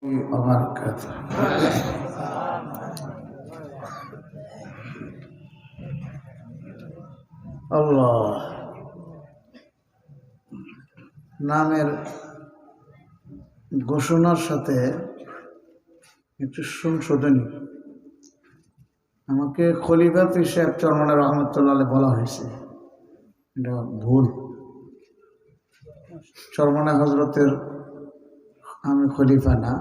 وبركاته আল্লাহ নামের ঘোষণার সাথে একটু সংশোধনী। আমাকে খলিফা পীর সাহেব চরমনায় রহমতুল্লাহ বলা হয়েছে, এটা ভুল। চরমনায় হজরতের আমি খলিফা না,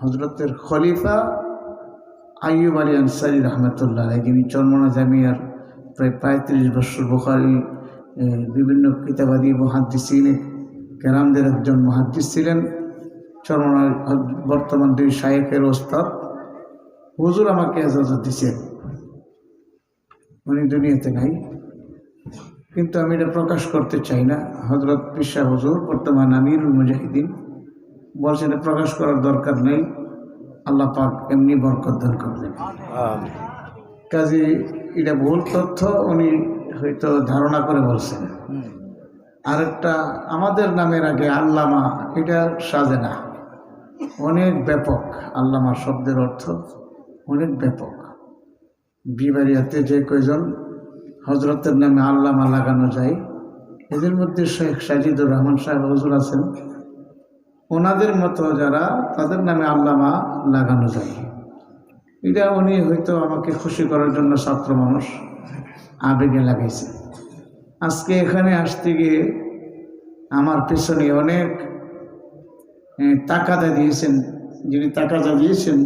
হজরতের খলিফা আইয়ুব আলী আনসারী রহমতুল্লাহ, যিনি চরমনা জামিয়ার প্রায় 35 বছর বুখারী বিভিন্ন কিতাবাদি মুহাদ্দিসিন কেরামদের একজন মুহাদ্দিস ছিলেন। চরমনার বর্তমান 2 শায়েখের ওস্তাদ হুজুর আমাকে এজাজত দিয়েছেন। উনি দুনিয়াতে নাই, কিন্তু আমি এটা প্রকাশ করতে চাই না। হজরত পীর সাহেব হুজুর বর্তমান আমিরুল মুজাহিদিন বলছেন এটা প্রকাশ করার দরকার নেই, আল্লাহ পাক এমনি বরকত দান করবেন। কাজে এটা ভুল তথ্য উনি হয়তো ধারণা করে বলছেন। আরেকটা, আমাদের নামের আগে আল্লামা, এটা সাজে না, অনেক ব্যাপক। আল্লামা শব্দের অর্থ অনেক ব্যাপক। বিবারিয়াতে যে কয়জন হজরতের নামে আল্লামা লাগানো যায়, এদের মধ্যে শেখ সাজিদুর রহমান সাহেব হুজুর আছেন, ওনাদের মতো যারা, তাদের নামে আল্লামা লাগানো যায়। এটা উনি হয়তো আমাকে খুশি করার জন্য ছাত্র মানুষ আবেগে লাগাইছে। আজকে এখানে আসতে গিয়ে আমার পেছনে অনেক তাকাদা দিয়েছেন। যিনি তাকাদা দিয়েছেন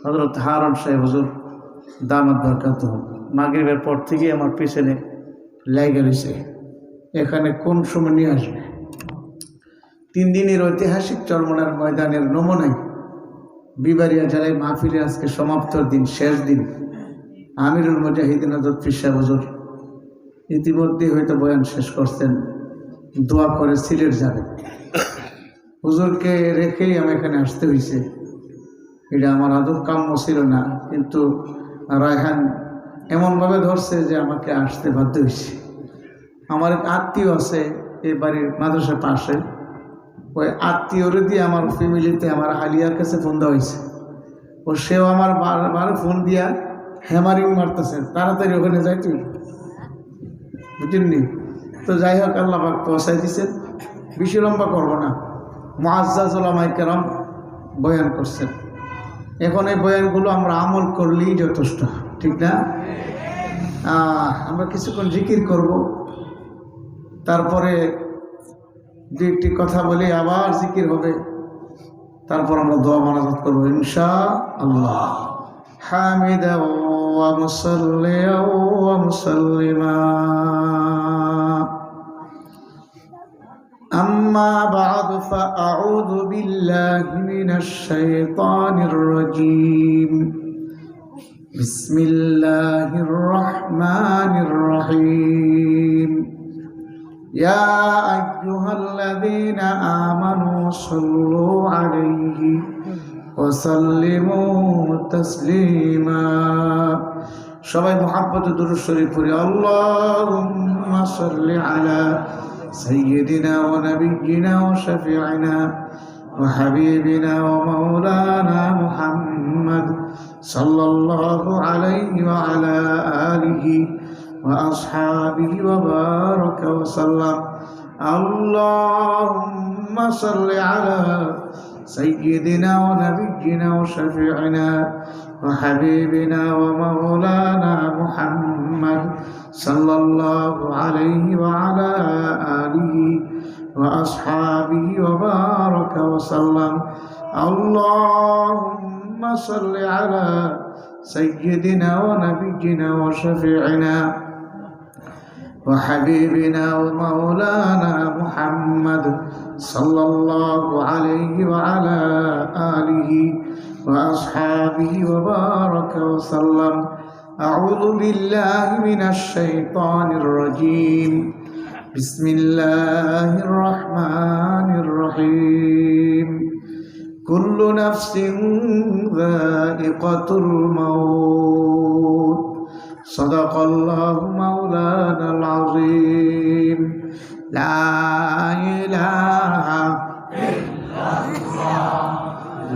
হযরত হারুন সাহেব হুজুর দামাত বরকাতুহ, মাগরিবের পর থেকে আমার পেছনে লেগে রয়েছে এখানে কোন সময় নিয়ে আসবে। 3 দিনের ঐতিহাসিক চরমনার ময়দানের নমুনায় বিবারিয়া জেলায় মাহফিলে আজকে সমাপ্তর দিন, শেষ দিন। আমিরুল মুজাহিদিন হযরত পীর সাহেব হুজুর ইতিমধ্যে হয়তো বয়ান শেষ করছেন, দোয়া করে সিলেট যাবেন। হুজুরকে রেখেই আমি এখানে আসতে হয়েছে। এটা আমার আদৌ কাম্য ছিল না, কিন্তু রায়হান এমনভাবে ধরছে যে আমাকে আসতে বাধ্য হয়েছে। আমার এক আত্মীয় আছে এই বাড়ির মাদ্রাসার পাশে, ওই আত্মীয়রে দিয়ে আমার ফ্যামিলিতে আমার আলিয়ার কাছে ফোন দেওয়া হয়েছে। ও সেও আমার বারবার ফোন দিয়া হ্যামারিং মারতেছে, তাড়াতাড়ি ওখানে যাই তুই, বুঝলি? তো যাই হোক, আল্লাহ পাক পৌঁছাই দিচ্ছেন। বেশি লম্বা করবো না, মুআজ্জাজ উলামায়ে কেরাম বয়ান করছেন। এখন এই বয়ানগুলো আমরা আমল করলেই যথেষ্ট, ঠিক না? আমরা কিছুক্ষণ জিকির করব, তারপরে 2-1টি কথা বলে আবার জিকির হবে, তারপর আমরা দোয়া মোনাজাত করবো ইনশাআল্লাহ। হামিদা ওয়া মুসাল্লিয়া ওয়া মুসাল্লিমা, أما بعد فأعوذ بالله من الشيطان الرجيم. بسم الله الرحمن الرحيم. يا أيها الذين آمنوا صلوا عليه وسلموا تسليما. সবাই মুহাব্বতে দুরূদ শরীফ পড়ি। আল্লাহুম্মা সাল্লি আলা سيدنا ونبينا وشفيعنا وحبيبنا ومولانا محمد صلى الله عليه وعلى آله وأصحابه وبارك وسلم. اللهم صل على سيدنا ونبينا وشفيعنا وحبيبنا ومولانا محمد صلى الله عليه وعلى آله وأصحابه وبارك وسلم. اللهم صل على سيدنا ونبينا وشفيعنا وحبيبنا ومولانا محمد صلى الله عليه وعلى آله وأصحابه وبارك وسلم. أعوذ بالله من الشيطان الرجيم. بسم الله الرحمن الرحيم. كل نفس ذائقة الموت. صدق الله مولانا العظيم. لا إله إلا الله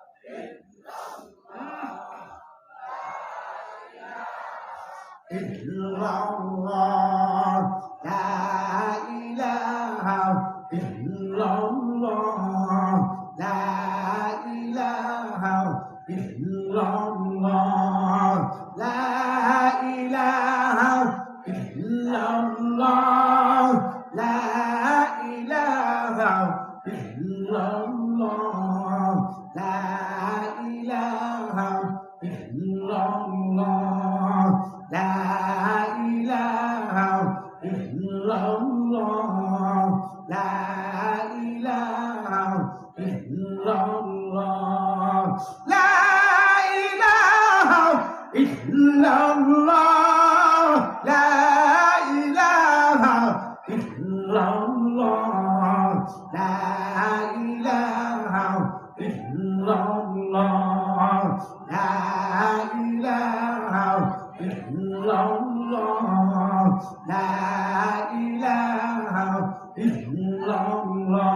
ইলাহা ইল্লাল্লাহ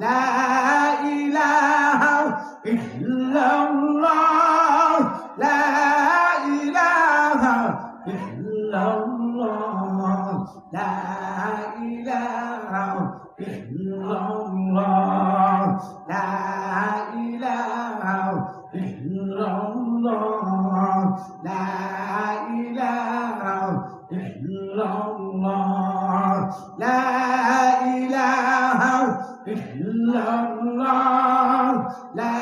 লা ইলাহা ইল্লাল্লাহ লা ইলাহা ইল্লাল্লাহ লা ইলাহা ইল্লাল্লাহ লা ইলাহা ইল্লাল্লাহ লা ইলাহা ইল্লাল্লাহ লা ইলাহা ইল্লাল্লাহ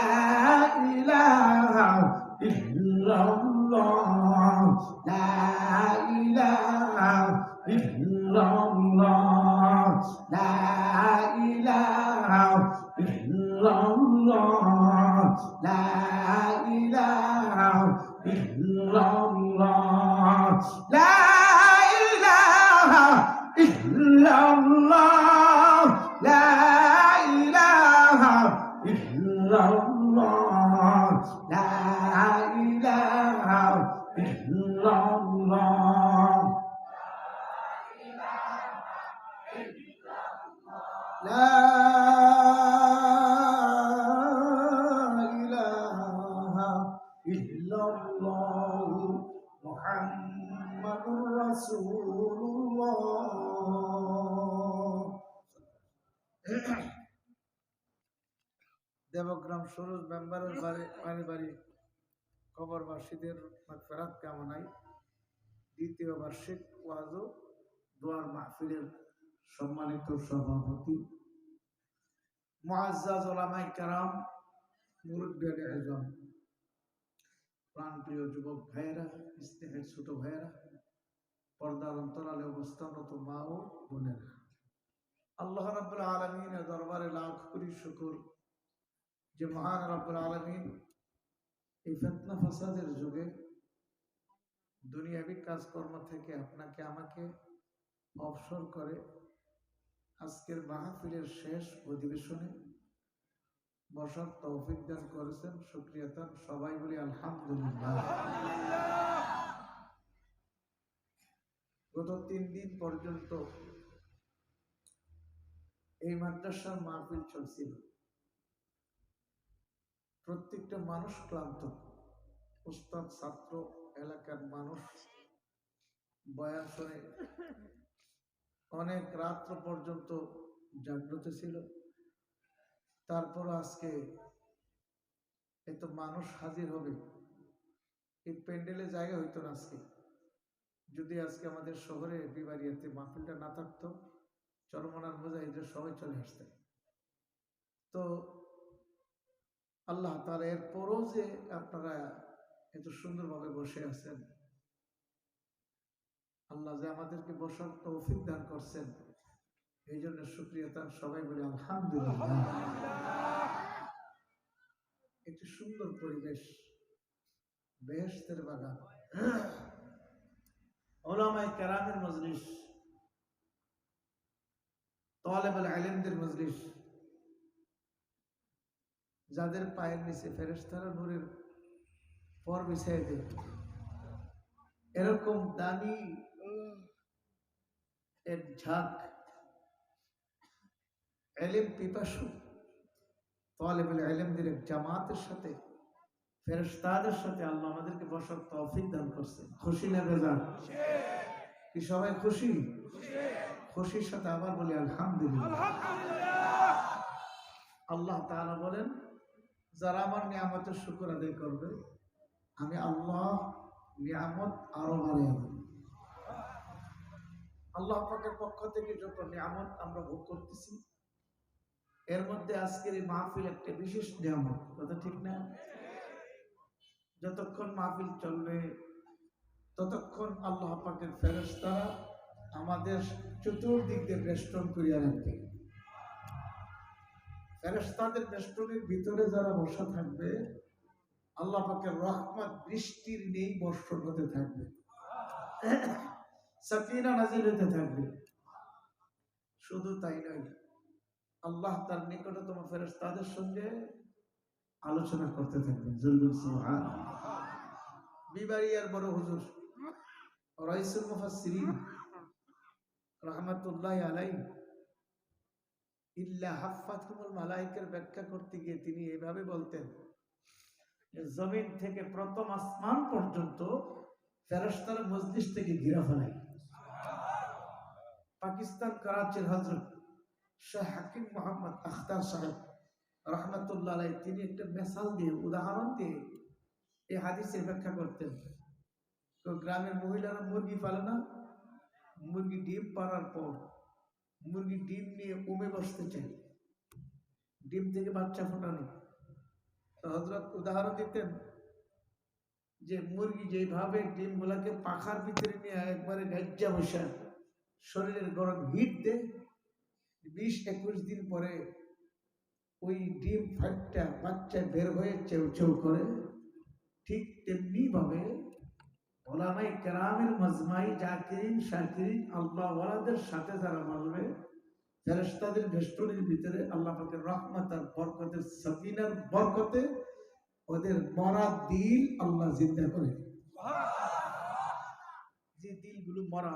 লা ইলাহা ইল্লাল্লাহ লা ইলাহা ইল্লাল্লাহ লা ইলাহা ইল্লাল্লাহ লা ইলাহা ইল্লাল্লাহ লা ইলাহা ইল্লাল্লাহ লা ইলাহা ইল্লাল্লাহ লা ইলাহা ইল্লাল্লাহ লা ইলাহা ইল্লাল্লাহ মুহাম্মাদুর রাসূলুল্লাহ। দেবগ্রাম সুরজ মেম্বারের পারিবারিক কবরবাসীদের মাগফিরাত কামনায় দ্বিতীয় বার্ষিক ওয়াজ ও দোয়ার মাহফিলের সম্মানিত সভাপতি মুআজ্জাজ উলামায়ে কেরাম, মুরব্বিয়ান আযম, প্রাণপ্রিয় যুবক ভাইয়েরা, স্নেহের ছোট ভাইয়েরা, পর্দার অন্তরালে অবস্থানরত মা ও বোনেরা, আল্লাহ রাব্বুল আলামিনের দরবারে লাখ কোটি শুকর যে মহান রাব্বুল আলামিন এই ফিতনা ফাসাদের যুগে দুনিয়াবি কাজকর্ম থেকে আপনাকে আমাকে অবসর করে আজকের মাহফিলের শেষ অধিবেশনে বসার তৌফিক দান করেছেন। শুকরিয়া তান সবাই বলি আলহামদুলিল্লাহ। গত 3 দিন পর্যন্ত এই মাদ্রাসার মাহফিল চলছিল। প্রত্যেকটা মানুষ ক্লান্ত, উস্তাদ, ছাত্র, এলাকার মানুষ বয়ান শুনে অনেক রাত্র পর্যন্ত জাগ্রত ছিল। তারপর আজকে এত মানুষ হাজির হবে, এই প্যান্ডেলে জায়গা হইতো না আজকে। যদি আজকে আমাদের শহরে বিবারিয়াতে মাহফিলটা না থাকতো, চরমনার মুজাহিদের সবাই চলে আসতেন। তো আল্লাহ তাআলা এরপরও যে আপনারা এত সুন্দরভাবে বসে আছেন, আল্লাহ যে আমাদেরকে বসার তৌফিক দান করছেন, এই জন্য শুকরিয়া তার সবাই বলে আলহামদুলিল্লাহ। একটি সুন্দর পরিবেশ, বেহেশতের বাগান, উলামায়ে কেরামের মজলিস, তালেবুল ইলমদের মজলিস, যাদের পায়ের নিচে ফেরেশতারা নূরের পর বিছায় দেয়, এরকম দামি এক ঝাঁক ইলম পিপাসু তালেবুল ইলমদের এক জামাতের সাথে, ফেরেশতাদের সাথে আল্লাহ আমাদেরকে বসার তৌফিক দান করছেন। খুশি না বেজার? কি সবাই খুশি? খুশির সাথে আবার বলি আলহামদুলিল্লাহ। আল্লাহ তাআলা বলেন, যারা আমার নিয়ামতের শুকর আদায় করবে, আমি আল্লাহ নিয়ামত আরো বাড়িয়ে দেব। আল্লাহ পাকের পক্ষ থেকে যত নিয়ামত আমরা ভোগ করতেছি, এর মধ্যে আজকের এই মাহফিল একটা বিশেষ নিয়ামত। কথা ঠিক না? যতক্ষণ মাহফিল চলবে ততক্ষণ আল্লাহ পাকের ফেরেশতারা আমাদের চতুর্দিক দিয়ে বেষ্টন করিয়া রাখবে। ফেরেশতাদের বেষ্টনের ভিতরে যারা বসা থাকবে, আল্লাহ পাকের রহমত বৃষ্টির নেই বর্ষণ হতে থাকবে, সাকিনা নাজিল হতে থাকবে। শুধু তাই নয়, আল্লাহ তার নিকটতম ফেরেশতাদের সঙ্গে আলোচনা করতে থাকবেন। সুবহানাল্লাহ। বিবারিয়ার বড় হুজুর রাইসুল মুফাসসিরিন রহমতুল্লাহ আলাই ইল্লা হাফাতহুমুল মালাইকার ব্যাখ্যা করতে গিয়ে তিনি এইভাবে বলতেন, জমিন থেকে প্রথম আসমান পর্যন্ত ফেরেশতারা মজলিস থেকে ঘিরা ফেলাই। পাকিস্তান করাচির হযরত শাহ হাকিম মোহাম্মদ আখতার সাহেব রহমতুল্লাহ আলাই তিনি একটা মেসাল দিয়ে, উদাহরণ দিয়ে এই হাদিসের ব্যাখ্যা করতেন। তো গ্রামের মহিলারা মুরগি পালে না, মুরগি ডিম পাড়ার পর মুরগি ডিম নিয়ে উমে বসতে চাই, ডিম থেকে বাচ্চা ফোটানো। তো হযরত উদাহরণ দিতেন যে মুরগি যেভাবে ডিম গুলাকে পাখার ভিতরে নিয়ে একবারে গাজ্জা বসা শরীরের গরম হিট দেয়, 20-21 দিন পরে ওই ডিম ফাটটা বাচ্চা বের হয়ে চেউ চেউ করে, ঠিক তেমনি ভাবে ওলামাই কেরামের মাজমাই জাকিরিন শাকিরিন আল্লাহ ওয়ালাদের সাথে যারা বলবে, ফেরেশতাদের বেষ্টনীর ভিতরে আল্লাহ পাকের রহমত আর বরকতের সাকিনার বরকতে ওদের মরা দিল আল্লাহ জিন্দা করে। যে দিলগুলো মরা,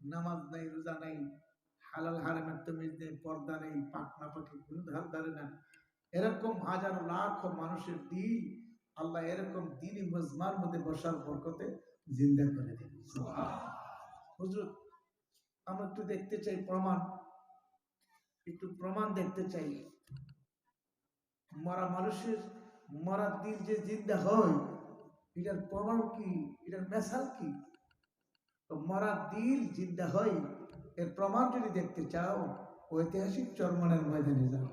নামাজ নাই, রোজা নাই, হালাল হারামের তমিজ নেই, পর্দা নেই, পাক না পাকে কোনো ধার ধারে না, এরকম হাজার লাখ মানুষের দিল আল্লাহ এরকম দিনই মজমার মধ্যে বসার বরকতে জিন্দা করে দেন। হুজুর আমরা একটু দেখতে চাই প্রমাণ, একটু প্রমাণ দেখতে চাই। মরা মানুষের মরা দিল যে জিন্দা হয়, এটার প্রমাণ কি, এটার মেসাল কি? তো মরা দিল জিন্দা হয় এর প্রমাণ যদি দেখতে চাও, ঐতিহাসিক চরমনের ময়দানে যাও।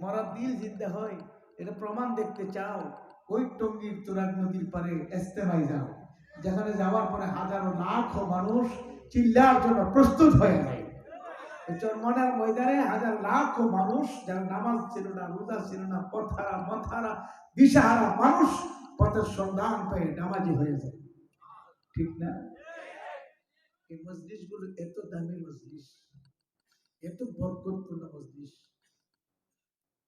মরা দিল জিন্দা হয় এটা প্রমাণ দেখতে চাও, ওই টঙ্গীর তুরাগ নদীর পারে ইস্তেমায় যাও, যেখানে যাওয়ার পরে হাজারো লাখ মানুষ চিল্লার জন্য প্রস্তুত হয়ে যায়। চরমনের ময়দানে হাজার লাখ মানুষ, যারা নামাজ ছিল না, রোজা ছিল না, পথহারা মথারা দিশাহারা মানুষ পথের সন্ধান পেয়ে নামাজি হয়ে যায়, ঠিক না? এই মজলিস গুলো এত দামি মজলিস, এত বরকতপূর্ণ মজলিস,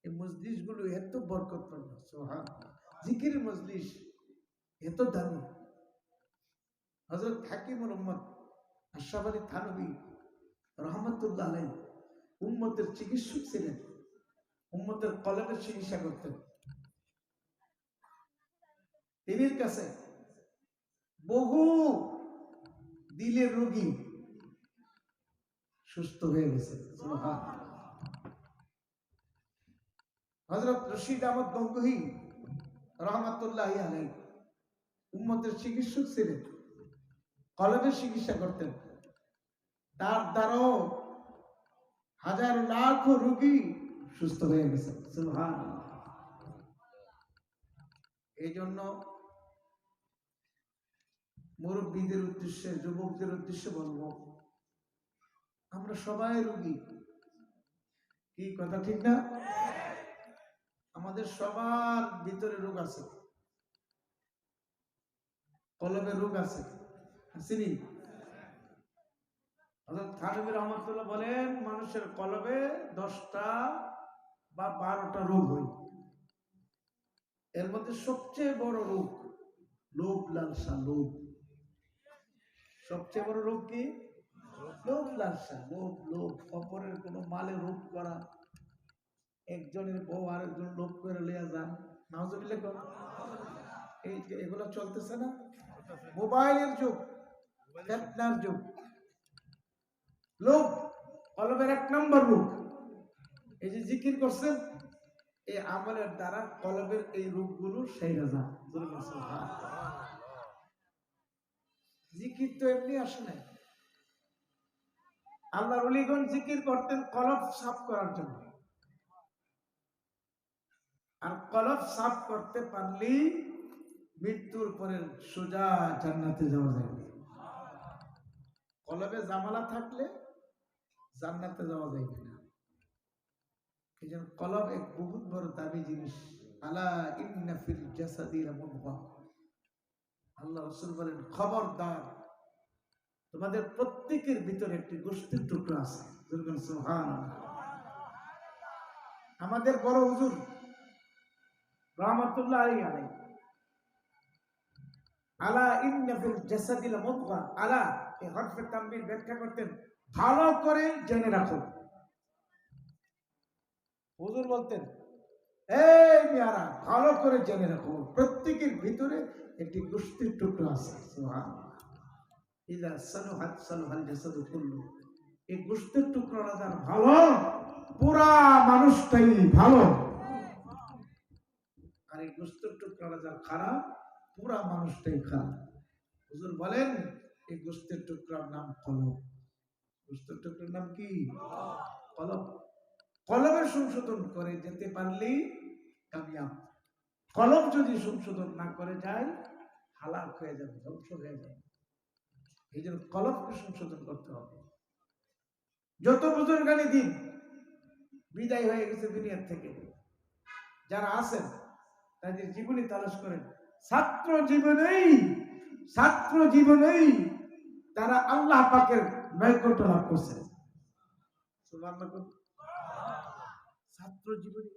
এই মজলিস গুলো এত বরকতপূর্ণ, সুবহানাল্লাহ। জিকির মজলিস এত দামি। হযরত হাকিমুল উম্মত আশরাফ আলী থানভী রহমতুল্লাহ আলাইহি উম্মতের চিকিৎসক ছিলেন, উম্মতের কলবের চিকিৎসা করতেন। তিনির কাছে বহু দিলের রোগী সুস্থ হয়ে গেছে, সুবহানাল্লাহ। হযরত রশিদ আহমদ গঙ্গোহী রহমতুল্লাহি আলাইহি উম্মতের চিকিৎসক ছিলেন, কলবের চিকিৎসা করতেন। তার দ্বারাও হাজার লাখ রোগী সুস্থ হয়ে গেছে, সুবহানাল্লাহ। এই জন্য মুরব্বীদের উদ্দেশ্যে, যুবকদের উদ্দেশ্যে বলবো, আমরা সবাই রোগী, কি কথা ঠিক না? আমাদের সবার ভিতরে রোগ আছে, কলবে রোগ আছে, আসেনি? হযরত থানভী রহমাতুল্লাহ বলেন, মানুষের কলবে 10টা বা 12টা রোগ হয়। এর মধ্যে সবচেয়ে বড় রোগ লোভ লালসা। লোভ সবচেয়ে বড় রোগ কি? লোভ লালসা। লোভ লোভ অপরের কোনো মালে লোভ করা, একজনের বউ আরেকজন লোভ করে লিয়া যান, নাউজুবিল্লাহ কর। এই এগুলো চলতেছে না? মোবাইলের যুগ, ফিতনার যুগ। লোভ কলবের 1 নম্বর রোগ। এই যে জিকির করছেন, এই আমলের দ্বারা কলবের এই রোগগুলো সেরে যায়। জিকির তো এমনি আসে না। আল্লাহর ওলিগণ জিকির করতেন কলব সাফ করার জন্য, আর কলব সাফ করতে পারলেই মৃত্যুর পরে সোজা জান্নাতে যাওয়া যাবে। কলবে জামালা থাকলে জান্নাতে যাওয়া যাবে না। এই জন্য কলব এক বহুত বড় দামি জিনিস। আলা ইন্না ফিল জাসাদি লামুদগা, আল্লাহ রাসূল বলেন, খবরদার, তোমাদের প্রত্যেকের ভিতরে একটি গোশতের টুকরো আছে। সুবহানাল্লাহ। আমাদের বড় হুজুর রাহমাতুল্লাহি আলাইহি, আলা ইন্না ফিল জাসাদি লামুদগা, আলা, এই হরফে তানবীর ব্যাখ্যা করতেন, ভালো করে জেনে রাখো। হুজুর বলতেন, এই মিয়ারা ভালো করে জেনে রাখো, প্রত্যেকের ভিতরে একটি গোশতের টুকরো আছে। সুবহানাল্লাহ। ইযা সালুহাত সালুহাল জাসাদু কুল্লু। এই গোশতের টুকরোটা যার ভালো, পুরা মানুষটাই ভালো। আর এই গোশতের টুকরোটা যার খারাপ, পুরা মানুষটাই খারাপ। হুজুর বলেন, এই গোশতের টুকরার নাম কলব। গোশতের টুকরার নাম কি? কলব। কলবের সংশোধন করে যেতে পারলেই কামিয়াব। কলব যদি সংশোধন না করে যায়, হালাক হয়ে যাবে, ধ্বংস হয়ে যাবে। এই জন্য কলবকে সংশোধন করতে হবে। যত বুজুর্গানি দিন বিদায় হয়ে গেছে দুনিয়ার থেকে, যারা আছেন তাদের জীবনী তালাশ করেন, ছাত্র জীবনেই তারা আল্লাহ পাকের নৈকট্য লাভ করছে। ছাত্র জীবনে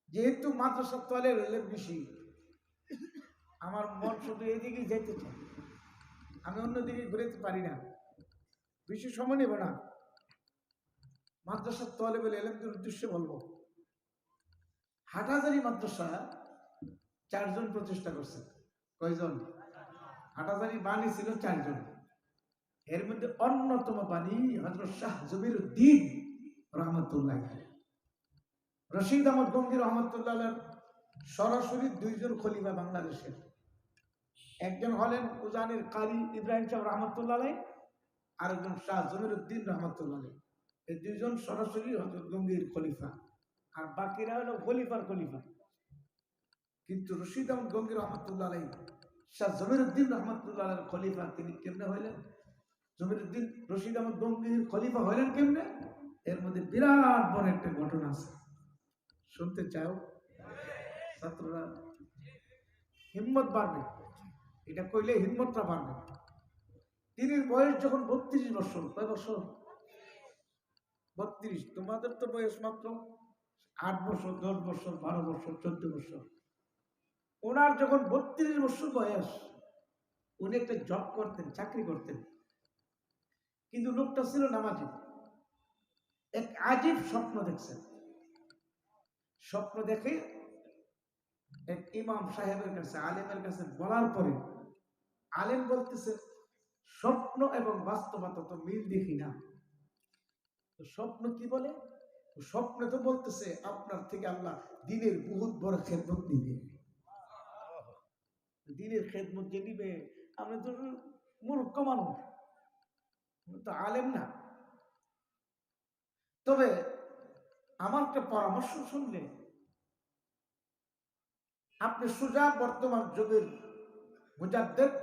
যেহেতু মাদ্রাসা তলে রইলেন বেশি, আমার মন শুধু এইদিকে যেতে চায়, আমি অন্যদিকে ঘুরেতে পারি না, বেশি সময় নেব না। মাদ্রাসার তলে বলে এলেমদের উদ্দেশ্যে বলবো, হাটহাজারী মাদ্রাসা 4 জন প্রচেষ্টা করছে। কয়জন? হাটহাজারী বাণী ছিল 4 জন। এর মধ্যে অন্যতম বাণী হযরত শাহ জমিরউদ্দিন রহমতুল্লাহ। রশিদ আহমদ গঙ্গী রহমতুল্লাহ সরাসরি 2 জন খলিফা বাংলাদেশের। একজন হলেন উজানির কারি ইব্রাহিম সাহেব রহমতুল্লাহ, আরেকজন শাহ জমিরউদ্দিন রহমতুল্লাহ। এই 2 জন সরাসরি হযরত গঙ্গীর খলিফা, আর বাকিরা হলো খলিফার খলিফা। কিন্তু রশিদ আহমদ গঙ্গী রহমতুল্লাহ শাহ জমিরউদ্দিন রহমতুল্লাহ খলিফা তিনি কেমনে হইলেন? জমিরউদ্দিন রশিদ আহমদ গঙ্গীর খলিফা হইলেন কেমনে? এর মধ্যে বিরাট বড় একটা ঘটনা আছে, শুনতে চাও? ছাত্ররা হিম্মত বাড়বে, এটা কইলে হিম্মতটা বাড়বে। তিনি বয়স যখন 32 বছর, কয় বছর? 32। তোমাদের তো বয়স মাত্র 8 বছর, 10 বছর, 12 বছর, 14 বছর। ওনার যখন 32 বছর বয়স, উনি একটা জব করতেন, চাকরি করতেন, কিন্তু লোকটা ছিল নামাজি। এক আজীব স্বপ্ন দেখছেন। স্বপ্ন দেখে এক ইমাম সাহেবের কাছে, আলেমের কাছে বলার পরে আলেম বলতেছে, স্বপ্ন এবং বাস্তবতা তো মিল দেখি না। তো স্বপ্ন কি বলে? স্বপ্নে তো বলতেছে আপনার থেকে আল্লাহ দিনের বহুত বড় খেদমত নিবে। দিনের খেদমত যে নিবে, আমরা তো মূর্খ মানুষ, তো আলেম না। তবে আমার একটা পরামর্শ শুনলে, আপনি সোজা বর্তমান যুগের মুজাদ্দিদ,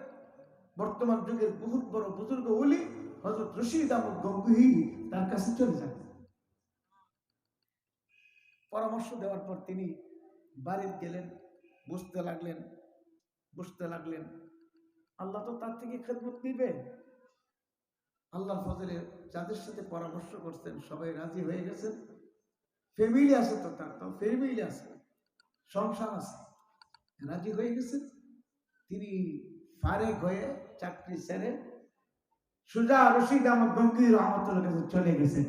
বর্তমান যুগের বহুত বড় বুজুর্গ ওলি হযরত রশিদ আহমদ গঙ্গোহী, তার কাছে চলে যান। পরামর্শ দেওয়ার পর তিনি বাড়িতে গেলেন, বসতে লাগলেন। আল্লাহ তো তার থেকে খেদমত নিবে। আল্লাহর ফজলে যাদের সাথে পরামর্শ করছেন সবাই রাজি হয়ে গেছেন। ফ্যামিলি আছে, তো তার তো ফ্যামিলি আছে, সংসার আছে, রাজি হয়ে গেছেন। তিনি ফারেক হয়ে চাকরি ছেড়ে সোজা রশিদ আহমদ গঙ্গী রহমতুল্লাহ কাছে চলে গেছেন।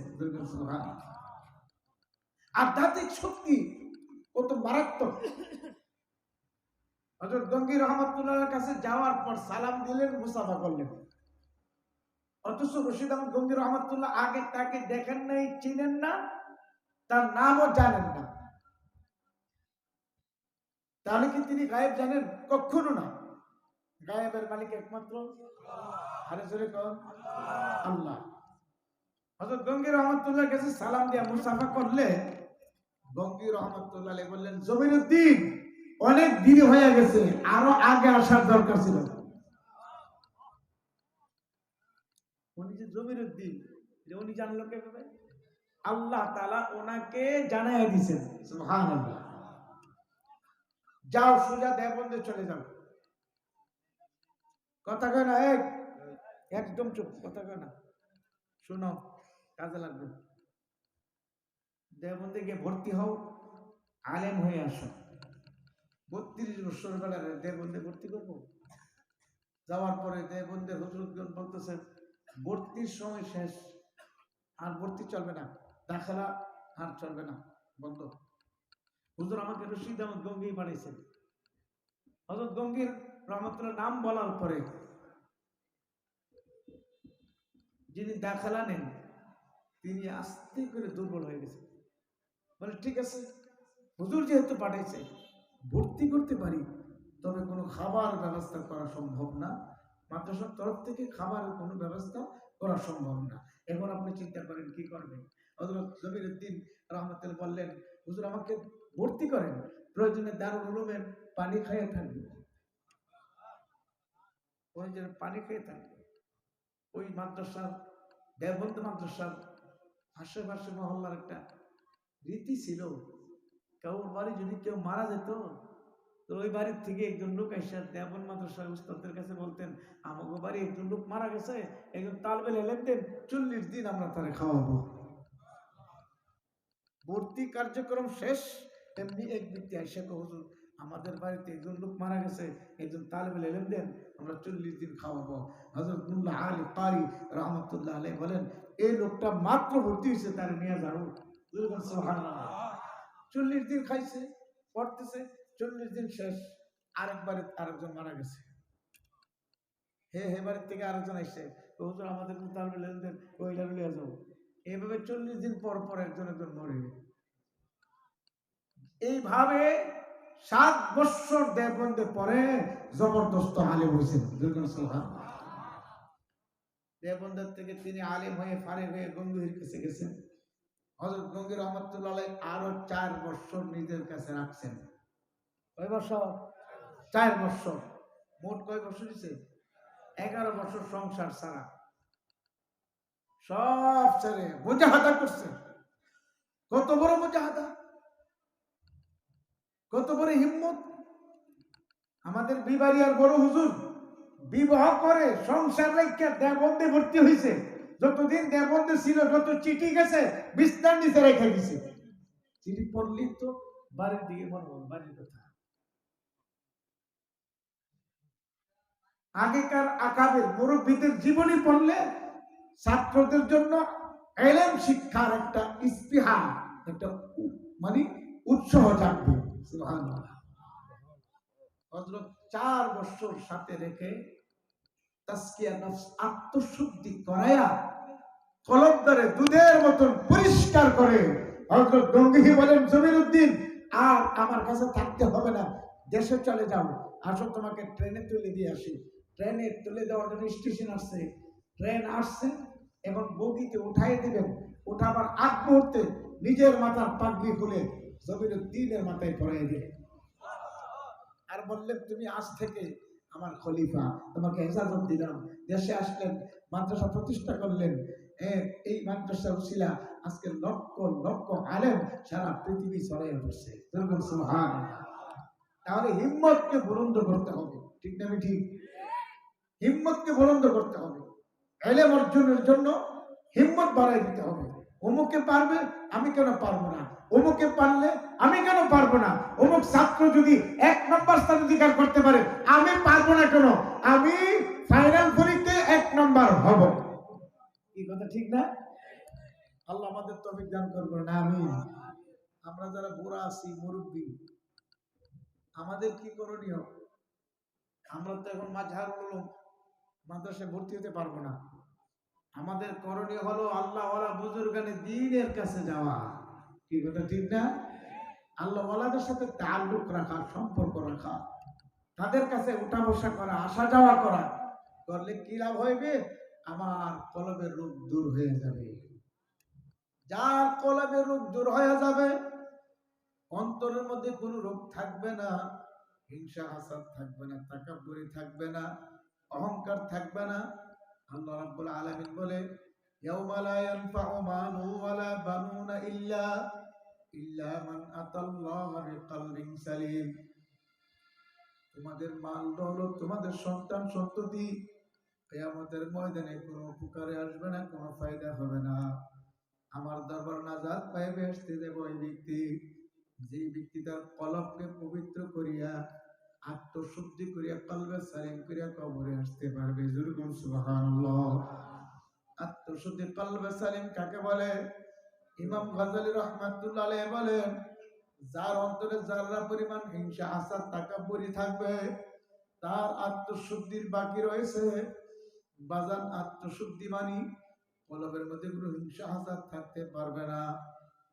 আধ্যাত্মিক শক্তি কত মারাত্মক! হযরত গঙ্গী রহমতুল্লাহর কাছে যাওয়ার পর সালাম দিলেন, মুসাফা করলেন। অথচ রশিদ আহমদ গঙ্গী রহমতুল্লাহ আগে তাকে দেখেন নাই, চিনেন না, তার নামও জানেন না। তাহলে কি তিনি গায়েব জানেন? কখনো না। গায়েবের মালিক একমাত্র আল্লাহ। হযরত গঙ্গী রহমতুল্লাহর কাছে সালাম দিয়ে মুসাফা করলে গঙ্গী রহমতুল্লাহ বললেন, জমিরউদ্দিন অনেক দেরি হয়ে গেছে, আরো আগে আসার দরকার ছিল। উনি যে জমিরউদ্দিন, উনি জানলো কিভাবে? আল্লাহ তাআলা ওনাকে জানাইয়া দিয়েছেন। সুবহানাল্লাহ। যাও সোজা দেওবন্দে চলে যাও। কথা কয় না, একদম চুপ, কথা কয় না, শোনো, কাজে লাগবে। দেওবন্দে গিয়ে ভর্তি হও, আলেম হয়ে আসো। 32 বছর বেলায় দেওবন্দে ভর্তি করবো? যাওয়ার পরে দেবন্দের হুজুরগণ বলতেছেন ভর্তির সময় শেষ, আর ভর্তি চলবে না, দাখালা আর চলবে না, বন্ধ। হুজুর আমাকে রশিদ আহমদ গঙ্গি বানিয়েছেন। হযরত গঙ্গির রহমতুল্লাহ নাম বলার পরে যিনি দাখালা নেন তিনি আস্তে করে দুর্বল হয়ে গেছেন। বলে ঠিক আছে, হুজুর যেহেতু পাঠাইছে ভর্তি করতে পারি, তবে কোনো খাবার ব্যবস্থা করা সম্ভব না, মাদ্রাসার তরফ থেকে খাবারের কোনো ব্যবস্থা করা সম্ভব না। এখন আপনি চিন্তা করেন কি করবেন। হযরত জমিরউদ্দিন রহমতুল্লাহ বললেন, হুজুর আমাকে ভর্তি করেন, প্রয়োজনে দারুল উলুমের পানি খাইয়ে থাকবে, প্রয়োজনে পানি খেয়ে থাকবে। ওই মাদ্রাসার দেওবন্দ মাদ্রাসার আশেপাশে মহল্লার একটা রীতি ছিল, কাউর বাড়ি যদি কেউ মারা যেত তো ওই বাড়ির থেকে একজন লোক এসে দেওবন্দ মাদ্রাসার উস্তাদের কাছে বলতেন, আমাকে বাড়ি একজন লোক মারা গেছে, একজন তালবেল এলেন দেন, 40 দিন আমরা তারে খাওয়াবো। ভর্তি কার্যক্রম শেষ, এমনি এক ব্যক্তি এসে হুজুর আমাদের বাড়িতে একজন লোক মারা গেছে, একজন তালেবেল ইলম দেন, আমরা 40 দিন খাওয়াবো। হযরত মুল্লা আলী কারি রহমতুল্লাহ আলাইহি বলেন, এই লোকটা মাত্র ভর্তি হয়েছে, তার নিয়ে যাও। সুবহানাল্লাহ। 40 দিন খাইছে, পড়তেছে, 40 দিন শেষ, আরেকবারে আরেকজন মারা গেছে। হে বাড়ির থেকে আরেকজন আসছে, হুজুর আমাদের তালেবেল ইলম দেন, ওইটা নিয়ে যাও। এইভাবে 40 দিন পর পর একজন একজন মরে। এইভাবে 7 বৎসর দেওবন্দে পরে জবরদস্ত আলেম হয়েছেন। দেওবন্দের থেকে তিনি আলেম হয়ে ফারেক হয়ে গঙ্গির কাছে গেছেন। হযরত গঙ্গি রহমতুল্লাহ আলাইহি আরো 4 বৎসর নিজের কাছে রাখছেন। কয় বছর? 4 বৎসর। মোট কয় বছর হয়েছে? 11 বছর সংসার ছাড়া সব ছেড়ে মুজাহাদা করছে। কত বড় মুজাহাদা, কত বড় হিম্মত। আমাদের বিবাড়িয়ার বড় হুজুর বিবাহ করে সংসার রেখে দেওবন্দে ভর্তি হয়েছে। যতদিন দেওবন্দে ছিল, যত চিঠি গেছে বিস্তার নিচে রেখে দিছে। চিঠি পড়লি তো বাড়ির দিকে মনে হয়, বাড়ির কথা। আগেকার আকাবের মুরব্বীদের জীবনী পড়লে ছাত্রদের জন্য ইলম শিক্ষার একটা ইস্তিহা, একটা মানে উৎসাহ জাগবে। সুবহানাল্লাহ। হযরত 4 বছর সাথে রেখে তাসকিয়া নফস, আত্মশুদ্ধি করায়া কলবদারে দুধের মতন পরিষ্কার করে হযরত গঙ্গি বলেন, জমিরউদ্দিন আর আমার কাছে থাকতে হবে না, দেশে চলে যাও, আসো তোমাকে ট্রেনে তুলে দিয়ে আসি। ট্রেনে তুলে দেওয়ার জন্য স্টেশন আসছে, ট্রেন আসছে, এখন বগিতে উঠাই দিবেন। উঠাবার আগ মুহূর্তে নিজের মাথার পাগড়ি খুলে জমিরউদ্দিনের মাথায় পরাই দিলেন, আর বললেন, তুমি আজ থেকে আমার খলিফা, তোমাকে ইজাজত দিলাম। দেশে আসলেন, মাদ্রাসা প্রতিষ্ঠা করলেন। এই মাদ্রাসার উসিলা আজকে লক্ষ লক্ষ আলেম সারা পৃথিবী ছড়াইয়া পড়ছে। সুবহানাল্লাহ। তাহলে হিম্মতকে বুলন্দ করতে হবে, ঠিক না? ঠিক, হিম্মতকে বুলন্দ করতে হবে। ইলম অর্জনের জন্য হিম্মত বাড়াই দিতে হবে। অমুকে পারবে, আমি কেন পারবো না? অমুকে পারলে আমি কেন পারবো না? অমুক ছাত্র যদি 1 নম্বর স্থান অধিকার করতে পারে, আমি পারবো না কেন? আমি ফাইনাল পরীক্ষায় 1 নম্বর হব। এই কথা ঠিক না? আল্লাহ আমাদের তৌফিক দান করবেন, আমিন। আমরা যারা বুড়া আছি, মুরব্বী, আমাদের কি করণীয়? আমরা তো এখন মাঝহারুল উলুম মাদ্রাসায় ভর্তি হতে পারবো না। আমাদের করণীয় হলো আল্লাহওয়ালা বুজুর্গানে দ্বীনের কাছে যাওয়া। কি কথা ঠিক না? আল্লাহওয়ালাদের সাথে তাল্লুক রাখা, সম্পর্ক রাখা, তাদের কাছে উঠা বসা করা, আসা যাওয়া করা। করলে কি লাভ হইবে? আমার কলবের রোগ দূর হয়ে যাবে। যার কলবের রোগ দূর হয়ে যাবে, অন্তরের মধ্যে কোনো রোগ থাকবে না, হিংসা হাসাদ থাকবে না, তাকাব্বুরি থাকবে না, অহংকার থাকবে না। আল্লাহ রাব্বুল আলামিন বলে, ইয়াউমা লা ইয়ানফাউ মালু ওয়ালা বানুনা ইল্লা মান আতাল্লাহা বিকলবিন সালিম। তোমাদের মাল দৌলত, তোমাদের সন্তান সন্ততি কিয়ামতের ময়দানে কোনো উপকারে আসবে না, কোনো ফায়দা হবে না। আমার দরবার নাজাত পাইবে, বেহেশতে দেব ওই ব্যক্তি, যে ব্যক্তি তার কলবকে পবিত্র করিয়া আত্মশুদ্ধি করিয়া কলবে সালিম করিয়া কবরে আসতে পারবে। যেরকম সুবহানাল্লাহ। আত্মশুদ্ধি কলবে সালিম কাকে বলে? ইমাম গাজ্জালী রাহমাতুল্লাহ আলাইহি বলেন, যার অন্তরে যারা পরিমাণ হিংসা হাসাদ তাকাব্বুরি থাকবে তার আত্মশুদ্ধির বাকি রয়েছে। বাজান আত্মশুদ্ধি মানি কলবের মধ্যে কোনো হিংসা হাসাদ থাকতে পারবে না,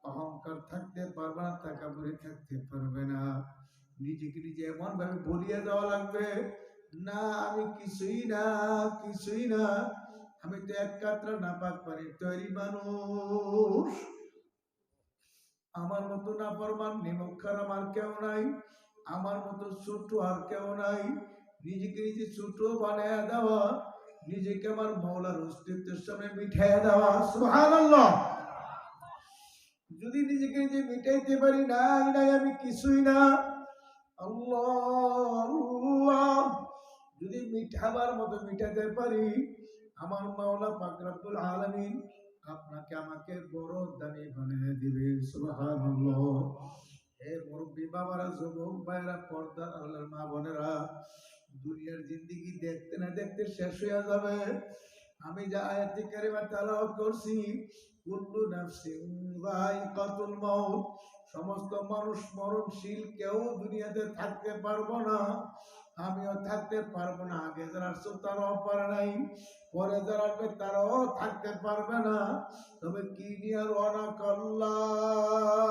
অহংকার থাকতে পারবে না, তাকাব্বুরি থাকতে পারবে না। নিজেকে নিজে এমন ভাবে বলিয়ে দেওয়া লাগবে, না আমি কিছুই না, কিছুই না, আমি তো এক কাতরা নাপাক পানি তৈরি মানুষ, আমার মতো নাফরমান নিমুখার আমার কেউ নাই, আমার মতো ছোট আর কেউ নাই। নিজেকে নিজে ছোট বানায় দেওয়া, নিজেকে আমার মওলার অস্তিত্বের সামনে মিঠাইয়া দেওয়া। সুবহানাল্লাহ। যদি নিজেকে নিজে মিটাইতে পারি নাই নাই আমি কিছুই না, আল্লাহ আল্লাহ, যদি মিঠাবার মতো মিটাতে পারি আমার মাওলা পাক রব্বুল আলামিন আপনাকে আমাকে বড় দামি বানিয়ে দিবে। সুবহানাল্লাহ। হে মুরব্বী বাবারা, যুবক ভাইরা, পর্দার আড়ালের মা বোনেরা, দুনিয়ার জিন্দেগি দেখতে না দেখতে শেষ হয়ে যাবে। আমি যা আয়াতে কারিমা তেলাওয়াত করছি, কুল্লু নাফসিন যায়িকাতুল মাউত, সমস্ত মানুষ মরণশীল, কেউ দুনিয়াতে থাকতে পারবো না, আমিও থাকতে পারবো না। আগে যারা আসছো তারাও পারে নাই, পরে যারা আসবে তারাও থাকতে পারবে না। তবে কি নিয়ে রওনা করলাম,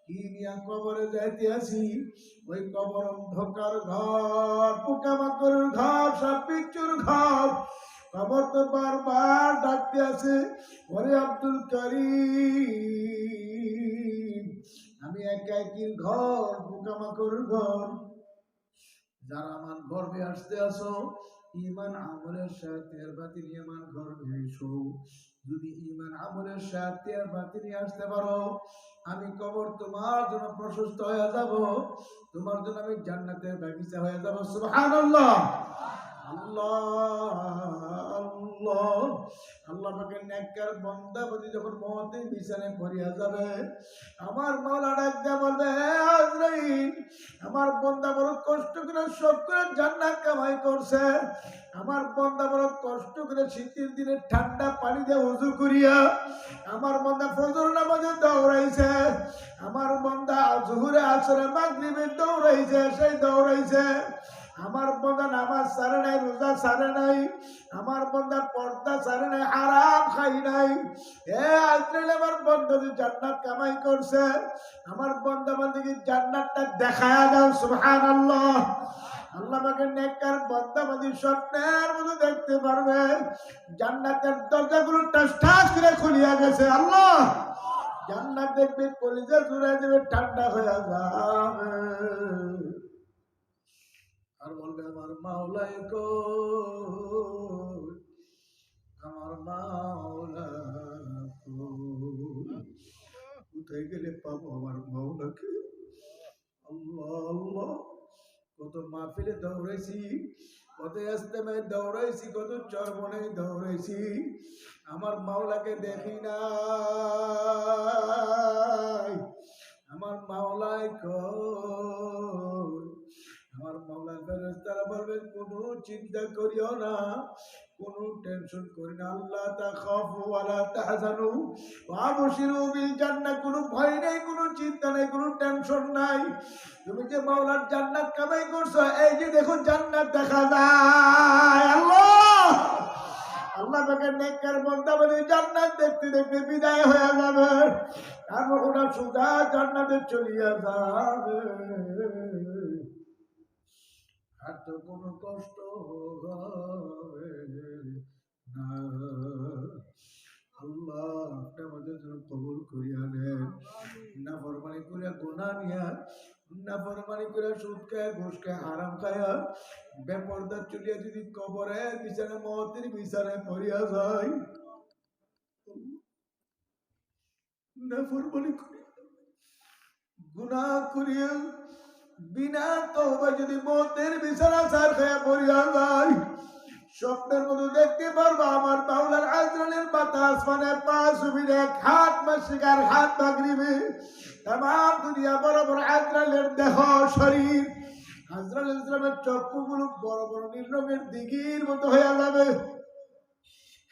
কি নিয়ে কবরে যাইতে আছি? ওই কবর অন্ধকার ঘর, পোকামাকড়ের ঘর, সাপ বিচ্ছুর ঘর। কবর তো বারবার ডাকতে আছে, ওরে আব্দুল করিম, আমি একাকির ঘর, পোকামাকড়ের ঘর। যারা আমার গর্বে আসতে আসো, ঈমান আমলের সাথে আর বাতিল ঈমান গর্বে এসো। যদি ঈমান আমলের সাথে আর বাতিল আসতে পারো, আমি কবর তোমার জন্য প্রশস্ত হয়ে যাব, তোমার জন্য আমি জান্নাতের বাগিচা হয়ে যাব। সুবহানাল্লাহ। আল্লাহ আল্লাহ। আল্লাহ পাকের নেককার বান্দা বলি যখন মওতের বিছানায় পড়িয়া যাবে, আমার মাওলা ডাক দিয়ে বলবে, হে আজরাইল, আমার বান্দা বড় কষ্ট করে সব করে জান্নাত কামাই করছে, আমার বান্দা বড় কষ্ট করে শীতের দিনে ঠান্ডা পানি দিয়ে ওযু করিয়া আমার বান্দা ফজর নামাজে দৌড়াইছে, আমার বান্দা জোহরে আসরে মাগরিবে দৌড়াইছে, সেই দৌড়াইছে, আমার বান্দা নামাজ ছাড়ে নাই, রোজা ছাড়ে নাই, আমার বান্দা পর্দা ছাড়ে নাই, হারাম খাই নাই। হে আজরাইল, আমার বান্দা যে জান্নাত কামাই করছে, আমার বান্দা বান্দিকে জান্নাতটা দেখায়া দাও। সুবহানাল্লাহ। আল্লাহ পাকের নেককার বান্দা বান্দি স্বপ্নের মতো দেখতে পারবে, জান্নাতের দরজাগুলো টাস টাস করে খুলিয়া গেছে। আল্লাহ জান্নাত দেখবে, কলিজা জুড়ে দেবে, ঠান্ডা হয়ে যাবে, আর বলবে আমার মাওলাই কই, আমার মাওলা কই, কোথায় গেলে পাবো আমার মাওলাকে? আল্লাহ আল্লাহ। কত মাহফিলে দৌড়াইছি, কত ইজতেমায় দৌড়াইছি, কত চরমনে দৌড়াইছি, আমার মাওলাকে দেখি নাই। আমার মাওলাই কই? আমার মাওলা ফেরেশতারা বলবে, কোনো চিন্তা করিও না, কোনো টেনশন করি না, আল্লাহ তাখাফু ওয়ালা তাহজানু ওয়া আবশিরু বিল জান্নাহ, কোনো ভয় নাই, কোনো চিন্তা নাই, কোনো টেনশন নাই। তুমি যে মাওলার জান্নাত কামাই করছো, এই যে দেখো জান্নাত দেখা যায়। আল্লাহ আল্লাহ পাকের নেককার বান্দা বলে জান্নাত দেখতে দেখতে বিদায় হয়ে যাবে, আর ওরা সুদা জান্নাতে চলিয়া যাবে, আর তো কোনো কষ্ট হবে না। আল্লাহ আপনি আমাদের জন্য কবুল করিয়া নেন। নাফরমানি করিয়া গুনাহ নিয়া, নাফরমানি করিয়া সুদ খায়, ঘুষ খায়, হারাম খায়া, বেপরদা চলিয়া যদি কবরে বিছানা মওতের বিছানায় পড়িয়া যায়, নাফরমানি করিয়া গুনাহ করিয়া বিনা তওবা যদি মওতের বিছানা ছাড় খায়া পড়িয়া যায়, স্বপ্নের মতো দেখতে পারবো আমার মাওলার আজরাইলের বাতাস মানে পা সুবির এক হাত মাসিকার হাত মাগরিবে তাম দুনিয়া বড় বড় আজরাইলের দেহ শরীর, আজরাইল ইসলামের চক্ষুগুলো বড় বড় নীল রঙের দিঘির মতো হয়ে যাবে,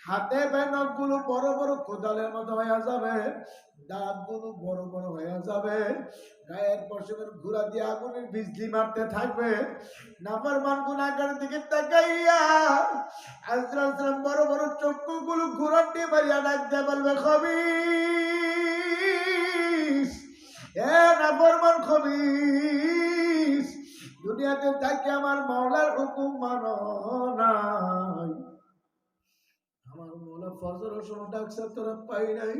হাতে নখ গুলো বড় বড় কোদালের মতো হয়ে যাবে, দাঁত গুলো বড় বড় হয়ে যাবে, গায়ের পশমের ঘোড়া দিয়ে আগুনের বিজলি মারতে থাকবে। নাফরমান গুনাহগার দিকে তাকাইয়া আজরাইল ইসলাম বড় বড় চক্ষুগুলো ঘোড়া দিয়ে মারিয়া ডাক দিয়ে বলবে, খবিস, এ নাফরমান খবিস, দুনিয়াতে থাকি আমার মাওলার হুকুম মানো নাই, আমার মৌলা ফজরের সময় ডাকছে তোরা পাই নাই,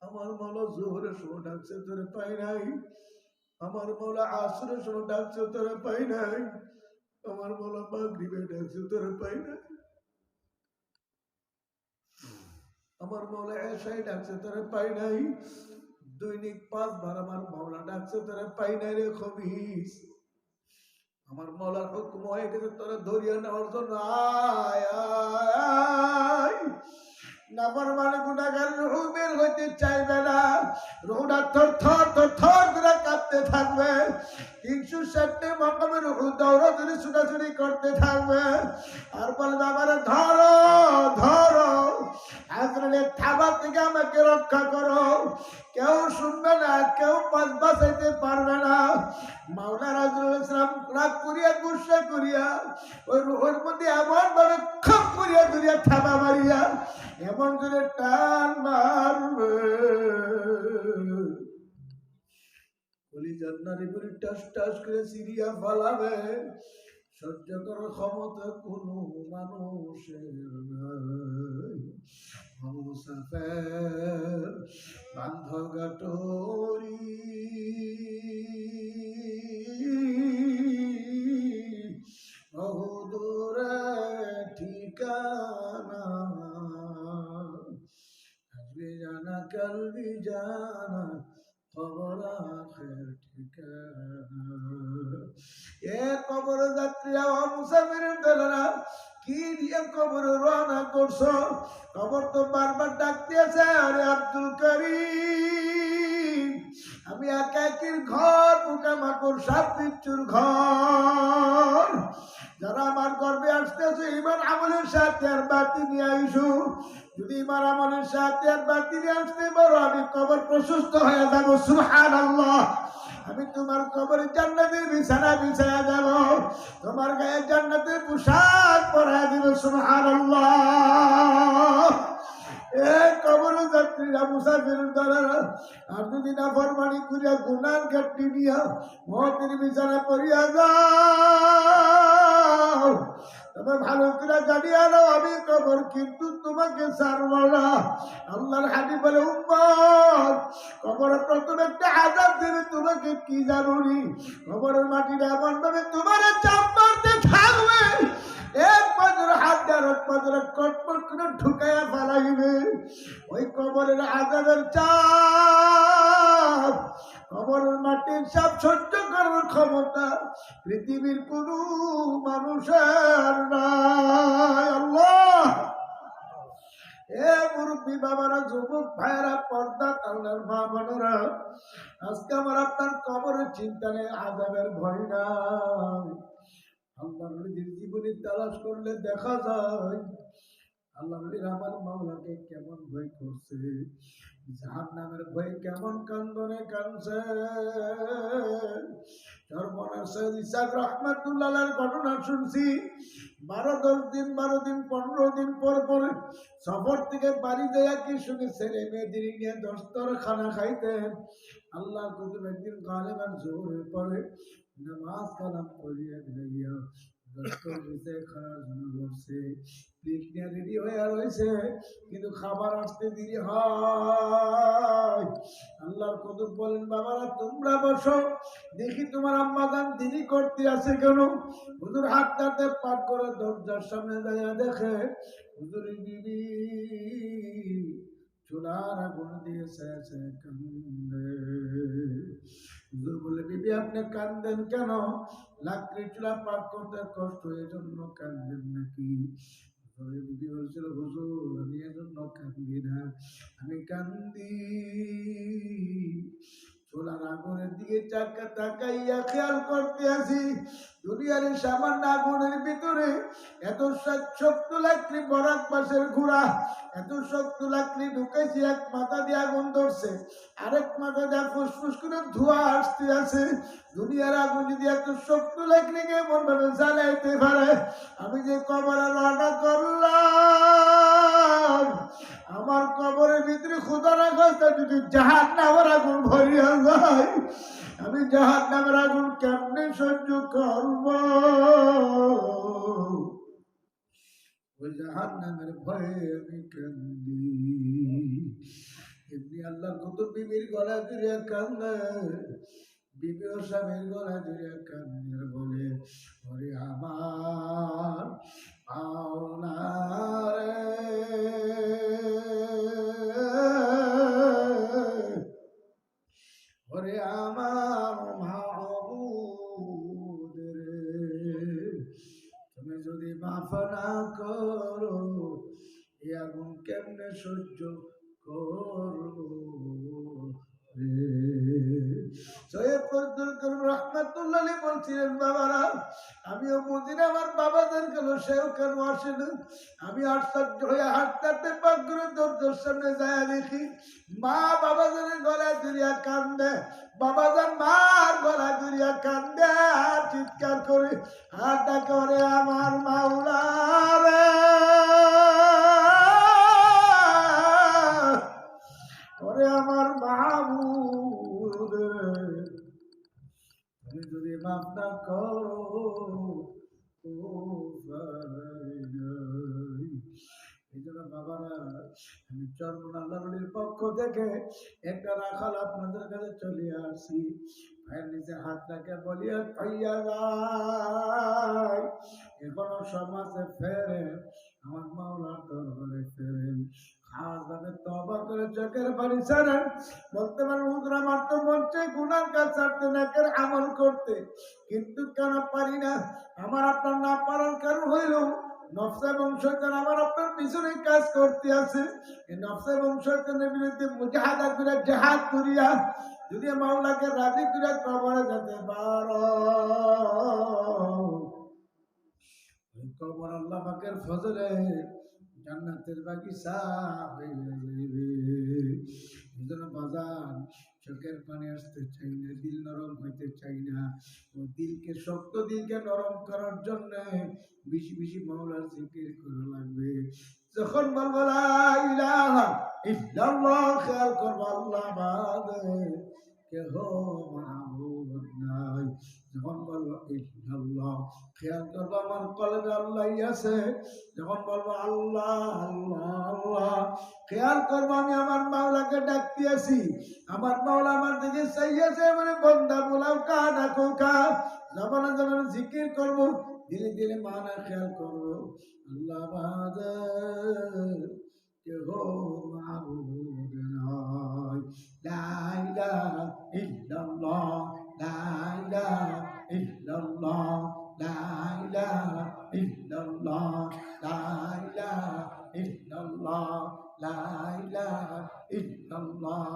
আমার মৌলা জোহরের সময় ডাকছে তোরা পাই নাই, আমার মৌলা আসরের সময় ডাকছে তোরা পাই নাই, আমার মৌলা মাগরিবে ডাকছে তোরা পাই নাই, আমার মৌলা এশায় ডাকছে তোরা পাই নাই, দৈনিক 5 বার আমার মৌলা ডাকছে তোরা পাই নাই রে খবিস, আমার মৌলার হুকুম হয়ে গেছে তোরা ধরিয়া নেওয়ার জন্য আয় আয়। নাফরমান গুনাহগার রূহ বের হইতে চাইবে না, রূহটা থর থর থর থর করে কাঁপতে থাকবে, 360টি মকামে রূহ দৌড়াদৌড়ি ছুটাছুটি করতে থাকবে, আর বলবে আমারে ধরো ধরো, আজরাইলের থাবা থেকে আমাকে রক্ষা করো, কেউ শুনবে না, কেউ বাঁচাইতে পারবে না। মাওলা আজরাইল ইসলাম রাগ করিয়া গুসা করিয়া ওই রূহের মধ্যে এমন ভাবে খপ করিয়া ধরিয়া থাবা মারিয়া এমন জোরে টান মারবে, কলিজার নাড়ি বুড়ি টাস টাস করে সিরিয়া ফালাবে, সহ্য করার ক্ষমতা কোনো মানুষের নাই। মুসাফির বান্ধ গাটরি বহুদূরে ঠিকানা, আসবে জানা কালবি জানা খবর আখের ঠিকানা। এ কবর যাত্রীরা ও মুসাফিরের দলেরা, কি দিয়ে কবর রওনা করছো? কবর তো বারবার ডাক দিয়েছে, আরে আব্দুল করিম, আমি একাকির ঘর, পোকামাকড় সাপ বিচ্ছুর ঘর, যারা আমার গর্বে আসতেছে ইমান আমলের সাথে আর বাতি নিয়ে আইসু, যদি ইমান আমলের সাথে আর বাতি নিয়ে আসতে পারো আমি কবর প্রশস্ত হয়ে যাবো, সুবহানাল্লাহ। আমি তোমার কবরে জান্নাতের বিছানা বিছায়া দেব, তোমার গায়ে জান্নাতের পোশাক পরায় দিব, সুবহানাল্লাহ। এ কবর যাত্রীরা মুসাফিরের দ্বারা আর যদি না ফরমানি করিয়া গুনাহ ঘাটতি নিয়া মতের বিছানা পড়িয়া যাও, তবে ভালো করে জানিয়া নাও আমি কবর কিন্তু তোমাকে ছাড়ব না। আল্লাহর হাবিব বলে, উম্মত, কবরে প্রথম একটা আযাব দেবে তোমাকে, কি জানুনি? কবরের মাটিটা এমন ভাবে তোমার চাপ মারতে থাকবে, এক পাজর হাত দেওয়ার এক পাজরে কটপট করে ঢুকাইয়া ফেলাইবে। ওই কবরের আযাবের চাপ, কবরের মাটির চাপ সহ্য করার ক্ষমতা পৃথিবীর কোন মানুষের নাই। আল্লাহ, এ মুরব্বী বাবারা, যুবক ভাইয়েরা, পর্দা তাওলার মা বোনেরা, আজকে আমার আপনার কবরের চিন্তা নেই, আযাবের ভয় নাই। আল্লাহ নবীর জীবনী তালাশ করলে দেখা যায় আল্লাহ নবীর আমার মাওলাকে কেমন ভয় করছে, জাহান্নামের ভয়ে কেমন কান্দনে কাঁদছে। চরমনার সৈয়দ ইসহাক রাহমাতুল্লাহর ঘটনা শুনছি। 12 দিন 15 দিন পর পর সফর থেকে বাড়ি দেয়া কি শুনে ছেলে মেয়েদের নিয়ে দস্তরখানা খাইতেন। আল্লাহ কুতুব একদিন গালেবান জোহরের পরে নামাজ কালাম পড়িয়া গিয়া দস্তর বিছায় খাওয়ার জন্য বসছে, প্লেট নিয়ে রেডি হয়ে রয়েছে, কিন্তু খাবার আসতে দেরি হয়। আল্লাহর কুতুব বলেন, বাবারা তোমরা বসো, দেখি তোমার আম্মাজান দেরি করতে আছে কেন? হুজুর হাতটাতে পাক করে দরজার সামনে দাঁড়িয়ে দেখে হুজুরের বিবি চুলার আগুন দিয়ে কান্দে। হুজুর বলে, বিবি আপনি কান্দেন কেন? লাকড়ি চুলা পাক করতে কষ্ট, এই জন্য কান্দেন নাকি? বিবি বলছিল, হুজুর আমি এজন্য কান্দি না, আমি কান্দি চুলার আগুনের দিকে চাকা তাকাইয়া খেয়াল করতে আসি দুনিয়ার সামান্য আগুনের ভিতরে এত শক্ত লাকড়ি বরাক পাশের ঘোড়া এত শক্ত লাকড়ি ঢুকাইছি এক মাথা দিয়ে আগুন ধরছে আরেক মাথা দিয়ে ফুসফুস করে ধোঁয়া আসতে আছে দুনিয়ার আগুন যদি এত শক্ত লাকড়িকে এমন ভাবে জ্বালাইতে পারে আমি যে কবরে রওনা করলাম আমার কবরের ভিতরে খোদা রাখা যদি জাহান্নামের আগুন ভরিয়া যায় আমি জাহান্নামের আগুন কেমনে সহ্য করব ওই জাহান্নামের ভয়ে আমি কান্দি এমনি আল্লাহ কত বিবির গলা ধরে কান্দে বিবি ও স্বামীর গলা ধরে কান্দের বলে ওরে আমার মাওলা রে ওরে আমার মাবুদ রে তুমি যদি মাফ না করো এই আগুন কেমনে সহ্য করবো রে সৈয়দ ফজলুল করিম রাহমাতুল্লাহ আলাইহি বলছিলেন বাবারা আমিও বুঝি না আমার বাবাদের গেল সেও কেন আসে না আমি আশ্চর্য হয়ে হাঁটতে পাক করে দরজার সামনে যায় দেখি মা বাবাদের গলায় জড়িয়া কান্দে বাবাজান মার গলায় জড়িয়া কান্দে আর চিৎকার করে আর ডাকে ওরে আমার মাওলা রে ওরে আমার মাহবুব তুমি যদি মাফ না করো এই জন্য বাবারা আমি চরমনাল্লাহর পক্ষ থেকে একটা রাখাল আপনাদের কাছে চলে আসি ভাইয়ের নিচে হাত রাখে বলিয়া পাইয়া যায় এখনো সমাজে ফেরেন আমার মাওলার দরবারে ফেরেন খাসভাবে তওবা করে চোখের পানি ছাড়েন বলতে পারেন হুজুর আমার তো মন চাই গুনার কাজ ছাড়তে নেকের আমল করতে কিন্তু কেন পারি না আমার আপনার না পারার কারণ হইল নফস এবং শয়তান আমার আপনার পিছনে কাজ করতে আছে এই নফস এবং শয়তানের বিরুদ্ধে মুজাহাদা করে জিহাদ করিয়া যদি মাওলাকে রাজি করে কবরে যেতে পারো ওই কবর আল্লাহ পাকের ফজলে জান্নাতের বাগিচা হয়ে যাবে এজন্য বাজান চোখের পানি আসতে চাই না দিল নরম হইতে চাই না ও দিলকে শক্ত দিলকে নরম করার জন্য বেশি বেশি মাওলার জিকির করা লাগবে যখন বলবো লা ইলাহা ইল্লাল্লাহ খেয়াল করবো আল্লাহ বাদে কেহ মাবুদ নাই যখন বলবো ইল্লাল্লাহ খেয়াল করবো আমার কলবে আল্লাহ আছে যখন বলবো আল্লাহ আল্লাহ আল্লাহ খেয়াল করবো আমি আমার মাওলাকে ডাকতে আছি আমার মাওলা আমার দিকে চাইয়াছে মানে বন্দা বলাও কা ডাকো কা জবানে জবানে জিকির করবো ধীরে ধীরে মানা খেয়াল করবো আল্লাহ বাদে কেহ মাবুদ নাই লা ইলাহা ইল্লাল্লাহ লা ইলাহা ইল্লাল্লাহ লা ইলাহা ইল্লাল্লাহ লা ইলাহা ইল্লাল্লাহ লা ইলাহা ইল্লাল্লাহ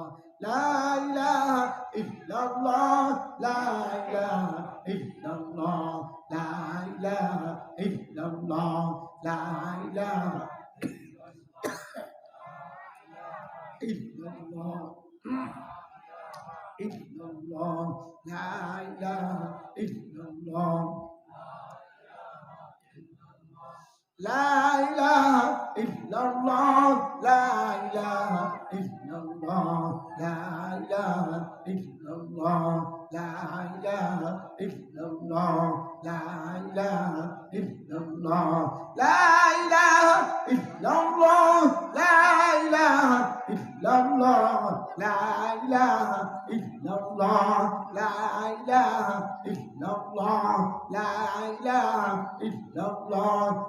লা ইলাহা ইল্লাল্লাহ লা ইলাহা ইল্লাল্লাহ লা ইলাহা ইল্লাল্লাহ লা ইলাহা illallah illallah la ilaha illallah la ilaha illallah la ilaha illallah la ilaha illallah la ilaha illallah la ilaha illallah la ilaha illallah la ilaha illallah la ilaha illallah la ilaha illallah la ilaha illallah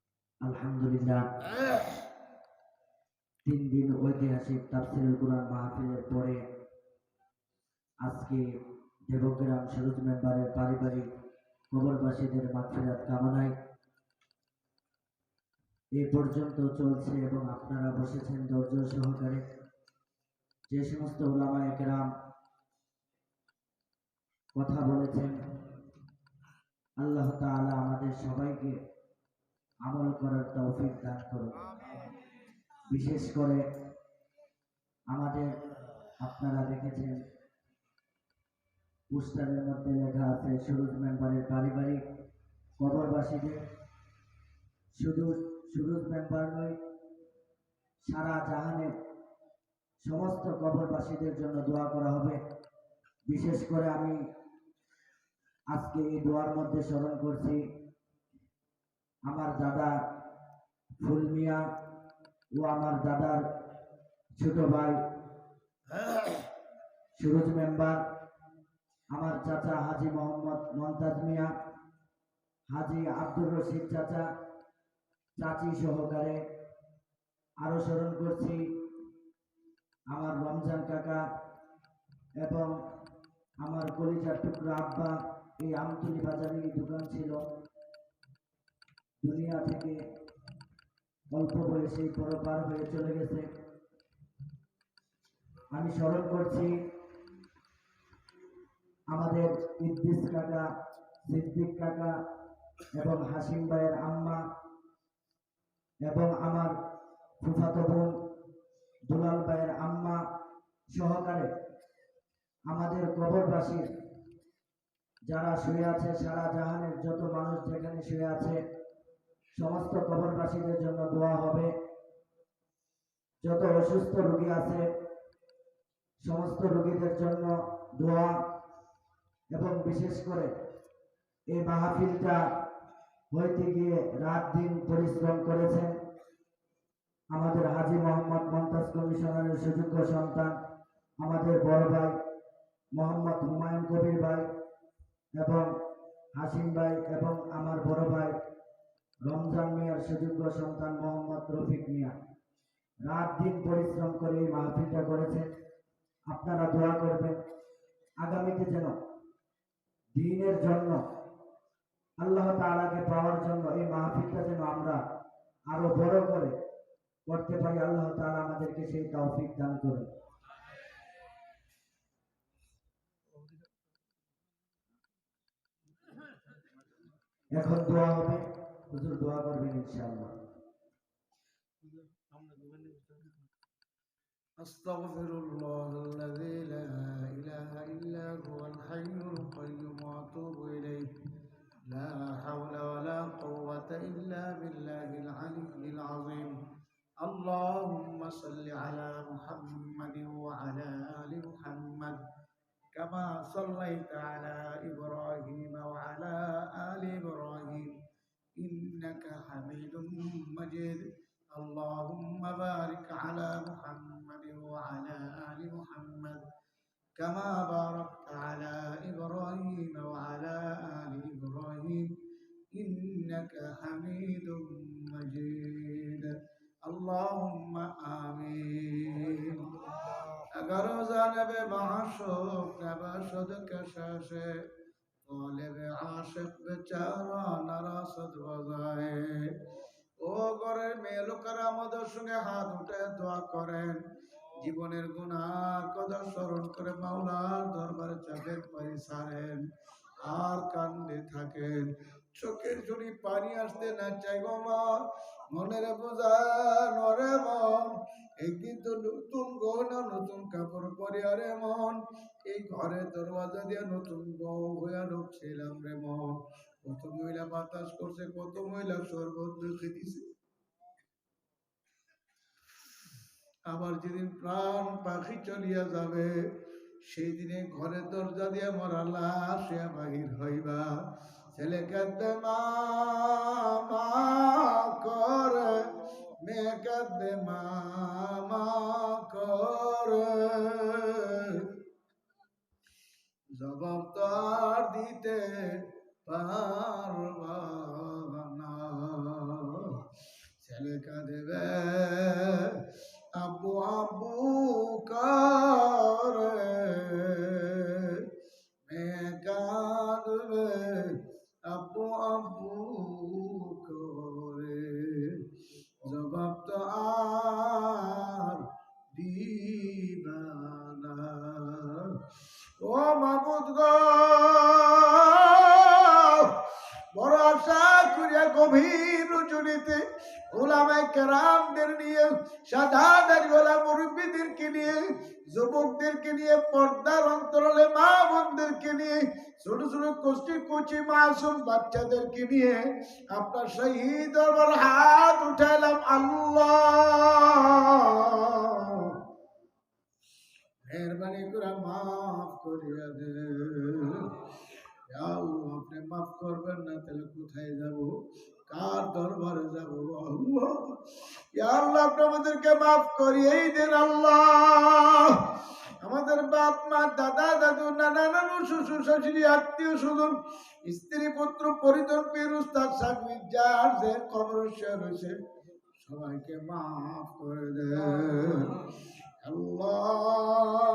আলহামদুলিল্লাহ 3 দিন ঐতিহাসিক তাফসীরুল কুরআন মাহফিলের পরে আজকে দেবগ্রাম সুরজ মেম্বারের পারিবারিক কবরবাসীদের মাগফিরাত কামনায় এই পর্যন্ত চলছে এবং আপনারা বসেছেন ধৈর্য সহকারে। যে সমস্ত উলামায়ে কেরাম কথা বলেছেন, আল্লাহ তাআলা আমাদের সবাইকে আমল করার তৌফিক দান করুন। বিশেষ করে আমাদের আপনারা দেখেছেন পোস্টারের মধ্যে লেখা আছে সুরজ মেম্বারের পারিবারিক কবরবাসীদের। শুধু সুরজ মেম্বার নয়, সারা জাহানের সমস্ত কবরবাসীদের জন্য দোয়া করা হবে। বিশেষ করে আমি আজকে এই দোয়ার মধ্যে স্মরণ করছি আমার দাদা ফুল মিয়া ও আমার দাদার ছোট ভাই সুরজ মেম্বার, আমার চাচা হাজি মোহাম্মদ মমতাজ মিয়া, হাজি আব্দুর রশিদ চাচা, চাচি সহকারে। আরো স্মরণ করছি আমার রমজান কাকা এবং আমার কলিজার টুকরা আব্বা। এই আমতলী বাজারে দোকান ছিল, দুনিয়া থেকে অল্প বয়সে পরপার হয়ে চলে গেছে। আমি স্মরণ করছি আমাদের ইদ্রিস কাকা, সিদ্দিক কাকা এবং হাসিম ভাইয়ের আম্মা এবং আমার ফুফাতো বোন দুলাল ভাইয়ের আম্মা সহকারে আমাদের কবরবাসীর যারা শুয়ে আছে, সারা জাহানের যত মানুষ যেখানে শুয়ে আছে সমস্ত কবরবাসীদের জন্য দোয়া হবে। যত অসুস্থ রোগী আছে সমস্ত রোগীদের জন্য দোয়া। এবং বিশেষ করে এই মাহফিলটা হইতে গিয়ে রাত দিন পরিশ্রম করেছেন আমাদের হাজি মোহাম্মদ মমতাজ কমিশনারের সুযোগ্য সন্তান আমাদের বড় ভাই মোহাম্মদ হুমায়ুন কবির ভাই এবং হাসিম ভাই এবং আমার বড় ভাই রমজান মিয়ার সুযোগ্য সন্তান মোহাম্মদ রফিক মিয়া রাত দিন পরিশ্রম করে এই মাহফিলটা করেছেন। আপনারা দোয়া করবেন আগামীতে যেন দ্বীনের জন্য, আল্লাহ তাআলাকে পাওয়ার জন্য এই মাহফিলটা যেন আমরা আরো বড় করে করতে পারি। আল্লাহ তাআলা আমাদেরকে সেই তৌফিক দান করুন। এখন দোয়া হবে, হুজুর দোয়া করবেন ইনশাআল্লাহ। أستغفر الله الذي لا إله إلا هو الحي القيوم وأتوب إليه لا حول ولا قوة إلا بالله العلي العظيم اللهم صل على محمد وعلى آل محمد كما صليت على إبراهيم وعلى آل إبراهيم إنك حميد مجيد اللهم بارك على محمد وعلى آل محمد كما باركت على إبراهيم وعلى آل إبراهيم إنك حميد مجيد اللهم آمين اگر جانب معشوق نباشد کشاشه طالب عاشق বেচারা নারাসদ বাজায়। ও ঘরের মেয়ে লোকেরা আমাদের সঙ্গে হাত উঠে দোয়া করেন, জীবনের গুনাহ কথা স্মরণ করে মাওলার দরবারে চাপের পানি ছাড়েন আর কান্দে থাকেন। চোখের জুড়ি পানি আসতে না চাই গো মা, মনের বোঝা নরে মন, একদিন তো নতুন গহনা নতুন কাপড় পরে আরে মন, এই ঘরের দরওয়াজা দিয়ে নতুন বউ হইয়া ঢুকছিলাম রে মন। কত মহিলা বাতাস করছে, কত মহিলা শরবত রেখে দিছে। আবার যেদিন প্রাণ পাখি চলিয়া যাবে সেই দিনে ঘরের দরজা দিয়ে মরা লাশ বাহির হইবা। ছেলে কাঁদবে মা মা করে, মেয়ে কাঁদবে মা মা করে, জবাব তো আর দিতে পারবা না। লেখা দেবে আব্বু আব্বু করে মেয়ে কাঁদবে আব্বু আব্বু করে জবাব তো আর দিবা না ও মাবুদ গো বড় আশা করিয়া গভীর রজনীতে ওলামায়ে কেরামদের নিয়ে সাদা দাড়িওয়ালা মুরব্বীদেরকে নিয়ে যুবকদেরকে নিয়ে পর্দার অন্তরালে মা বোনদেরকে নিয়ে ছোট ছোট কষ্টি কচি মাসুম বাচ্চাদেরকে নিয়ে আপনার শহীদ দরবার হাত উঠাইলাম আল্লাহ মেহরবানি করে মাফ করিয়া দে আল্লাহ আপনি মাফ করবেন না তাহলে কোথায় যাব কার দরবারে যাব আল্লাহ ইয়া আল্লাহ আপনি আমাদেরকে মাফ করিয়েই দেন আল্লাহ আমাদের বাপ মা দাদা দাদু নানা নানু শ্বশুর শাশুড়ি আত্মীয় স্বজন স্ত্রী পুত্র পরিজন পীর উস্তাদ সাকবি যার যে কবর রয়েছে সবাইকে মাফ করে দেন আল্লাহ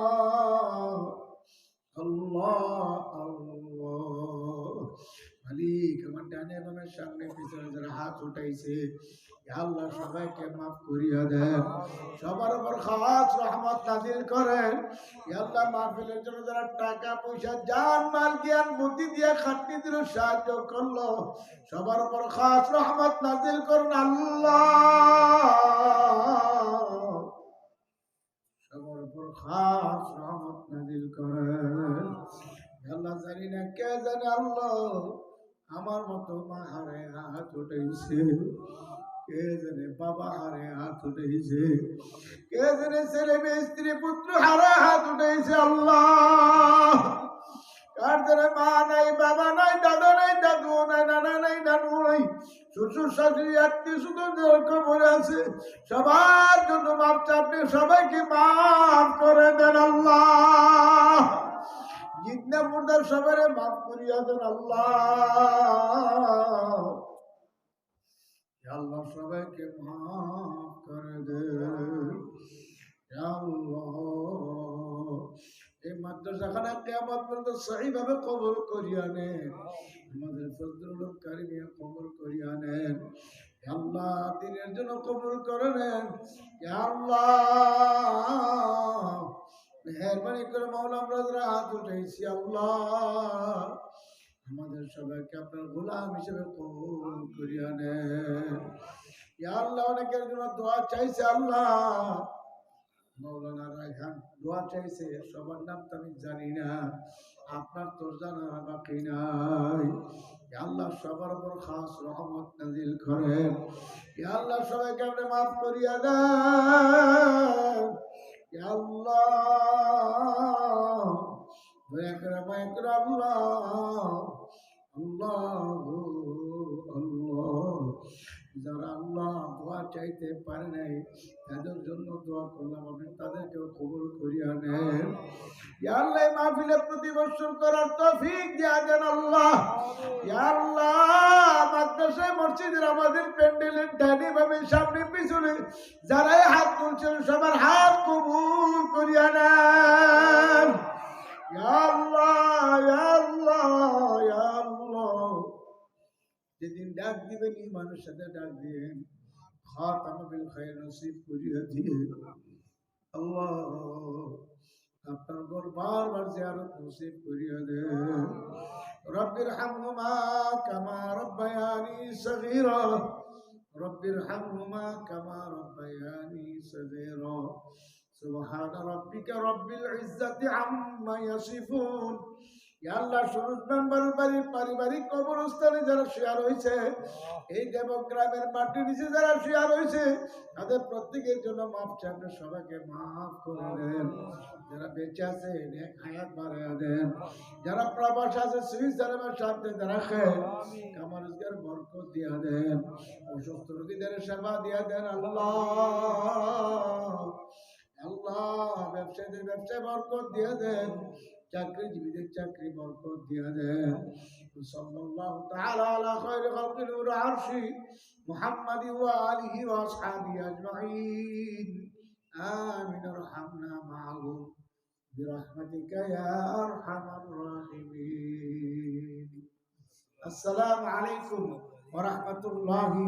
আল্লাহ আল্লাহ মালিক আমার ডানে বামের সামনে পিছনে যারা হাত উঠাইছে আল্লাহ সবাইকে মাফ করিয়া দেন সবার উপর খাস রহমত নাজিল করেন আল্লাহ মাহফিলের জন্য যারা টাকা পয়সা জান মাল জ্ঞান বুদ্ধি দিয়ে খাটনি দিল সাহায্য করলো সবার উপর খাস রহমত নাজিল করুন আল্লাহ সবার উপর খাস রহমত নাজিল করেন আল্লাহ জানি না কে জানে আল্লাহ আমার মতো মা হারে হাত উঠেছে কে জানে বাবা হারে হাত উঠেছে কে জানে ছেলে মেয়ে স্ত্রী পুত্র হারে হাত উঠেছে আল্লাহ কার জানে মা নাই বাবা নাই দাদা নাই দাদু নাই নানা নাই নানু নাই শ্বশুর শাশুড়ি আত্মীয় স্বজন কবরে আছে সবার জন্য মাপ চাপনে সবাইকে মাফ করে দেন আল্লাহ জিন্দা মুর্দার সবারে মাফ করিয়া দেন আল্লাহ আল্লাহ সবাইকে মাফ করে দেন আল্লাহ এই মাদ্রাসাখানা কিয়ামত পর্যন্ত সহিভাবে কবুল করিয়া নেন আমাদের ফজলুল কারিমিয়া কবুল করিয়া নেন আল্লাহ দিনের জন্য কবুল করে নেন আল্লাহ মেহরবানি করে মাওলা আমরা যারা হাত উঠেছি আল্লাহ আমাদের সবাইকে আপনার গোলাম হিসেবে কবুল করিয়া নেন আল্লাহ অনেকের জন্য দোয়া চাইছে আল্লাহ মৌলানা রায়হান দোয়া চাইছে সবার নাম তো আমি জানি না আপনার তোর জানা বাকি নাই আল্লাহ সবার উপর খাস রহমত নাজিল করেন আল্লাহ সবাইকে আপনি মাফ করিয়া দেন আল্লাহ দয়া করে মায়া করে আল্লাহ আল্লাহ আল্লাহ যারা আল্লাহ দোয়া চাইতে পারে নাই তাদের জন্য দোয়া করলাম আপনি তাদেরকেও কবুল করিয়া নেন আল্লাহ মাহফিলে প্রতি বছর করার তৌফিক দিয়া দেন আল্লাহ আল্লাহ মাদ্রাসায় মসজিদের আমাদের প্যান্ডেলের ডানে বামে সামনে পিছনে যারাই হাত তুলছেন সবার হাত কবুল করিয়া নেন আল্লাহ আল্লাহ আল্লাহ যেদিন ডাক দিবেন ইমানের সাথে ডাক দিবেন খাতাম বিল খায়র নসিব করিয়া দিয়ে আল্লাহ আপনার ঘর বারবার জিয়ারত নসিব করিয়া দেন রব্বির হামহুমা কামা রব্বায়ানি সগীরা রব্বির হামহুমা কামা রব্বায়ানি সগীরা সুবহান রাব্বিকা রব্বিল ইজ্জাতি আম্মা ইয়াসিফুন আল্লাহ সুরজ মেম্বারের বাড়ির পারিবারিক কবরস্থানে যারা শেয়ার হয়েছে এই দেবগ্রামের মাটির নিচে যারা শেয়ার হয়েছে তাদের প্রত্যেকের জন্য মাফ চাইবে সবাইকে মাফ করে দেন যারা বেঁচে আছে নেক হায়াত বাড়াইয়া দেন যারা প্রবাস আছে সুইজারল্যান্ডের সাথে যারা খেয়ে কামার রোজগার বরকত দিয়া দেন অসুস্থ রোগীদের সেবা দিয়া দেন আল্লাহ আল্লাহ ব্যবসায়ীদের ব্যবসায় বরকত দিয়ে দেন চাকরিজীবীদের চাকরি বরকত দিয়া দেন। সাল্লাল্লাহু তাআলা আলা খায়রি খালকি নূর আরশি মুহাম্মাদি ওয়া আলিহি ওয়া আসহাবিহি আজমাইন। আমিন আরহামনা মাআহুম বিরহমাতিকা ইয়া আরহামার রাহিমিন। আসসালামু আলাইকুম ওয়া রাহমাতুল্লাহি